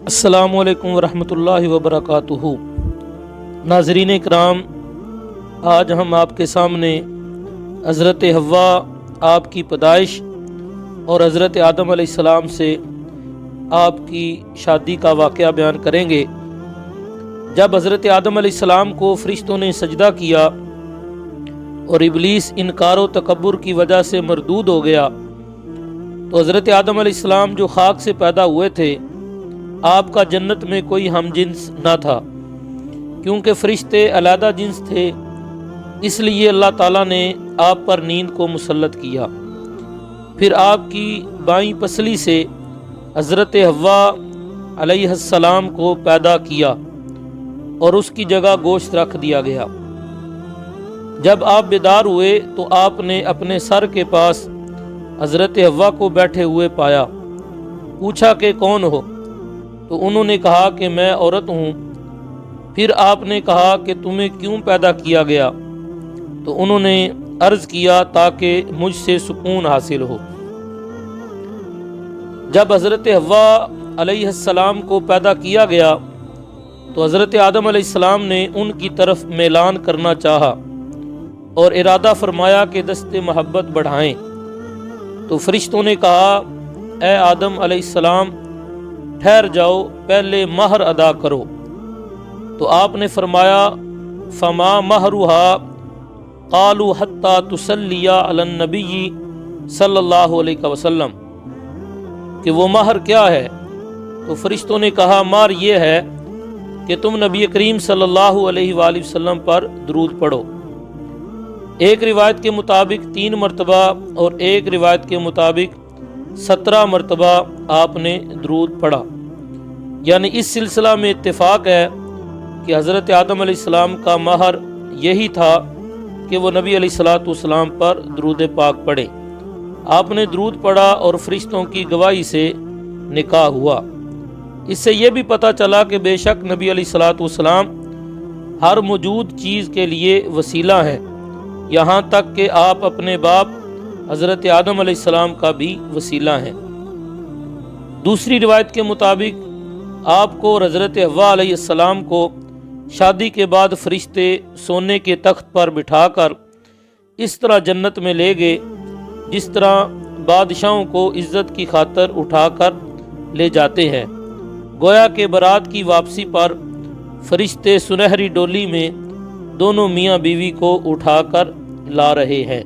السلام علیکم ورحمۃ اللہ وبرکاتہ۔ ناظرین اکرام، آج ہم آپ کے سامنے حضرت حوا، آپ کی پیدائش اور حضرت آدم علیہ السلام سے آپ کی شادی کا واقعہ بیان کریں گے۔ جب حضرت آدم علیہ السلام کو فرشتوں نے سجدہ کیا اور ابلیس انکار و تکبر کی وجہ سے مردود ہو گیا، تو حضرت آدم علیہ السلام جو خاک سے پیدا ہوئے تھے، آپ کا جنت میں کوئی ہم جنس نہ تھا، کیونکہ فرشتے علیحدہ جنس تھے۔ اس لیے اللہ تعالیٰ نے آپ پر نیند کو مسلط کیا، پھر آپ کی بائیں پسلی سے حضرت حوا علیہ السلام کو پیدا کیا اور اس کی جگہ گوشت رکھ دیا گیا۔ جب آپ بیدار ہوئے تو آپ نے اپنے سر کے پاس حضرت حوا کو بیٹھے ہوئے پایا۔ پوچھا کہ کون ہو؟ تو انہوں نے کہا کہ میں عورت ہوں۔ پھر آپ نے کہا کہ تمہیں کیوں پیدا کیا گیا؟ تو انہوں نے عرض کیا تاکہ مجھ سے سکون حاصل ہو۔ جب حضرت حوا علیہ السلام کو پیدا کیا گیا تو حضرت آدم علیہ السلام نے ان کی طرف میلان کرنا چاہا اور ارادہ فرمایا کہ دست محبت بڑھائیں۔ تو فرشتوں نے کہا، اے آدم علیہ السلام، ٹھہر جاؤ، پہلے مہر ادا کرو۔ تو آپ نے فرمایا، فما مہرھا؟ قالوا حتی تصلی علی النبی صلی اللہ علیہ وسلم، کہ وہ مہر کیا ہے؟ تو فرشتوں نے کہا، مہر یہ ہے کہ تم نبی کریم صلی اللہ علیہ وآلہ وسلم پر درود پڑھو۔ ایک روایت کے مطابق 3 مرتبہ اور ایک روایت کے مطابق 17 مرتبہ آپ نے درود پڑھا۔ یعنی اس سلسلہ میں اتفاق ہے کہ حضرت آدم علیہ السلام کا مہر یہی تھا کہ وہ نبی علیہ السلام پر درود پاک پڑھیں۔ آپ نے درود پڑھا اور فرشتوں کی گواہی سے نکاح ہوا۔ اس سے یہ بھی پتہ چلا کہ بے شک نبی علیہ السلام ہر موجود چیز کے لیے وسیلہ ہیں، یہاں تک کہ آپ اپنے باپ حضرت آدم علیہ السلام کا بھی وسیلہ ہیں۔ دوسری روایت کے مطابق آپ کو اور حضرت حوا علیہ السلام کو شادی کے بعد فرشتے سونے کے تخت پر بٹھا کر اس طرح جنت میں لے گئے جس طرح بادشاہوں کو عزت کی خاطر اٹھا کر لے جاتے ہیں۔ گویا کہ برات کی واپسی پر فرشتے سنہری ڈولی میں دونوں میاں بیوی کو اٹھا کر لا رہے ہیں۔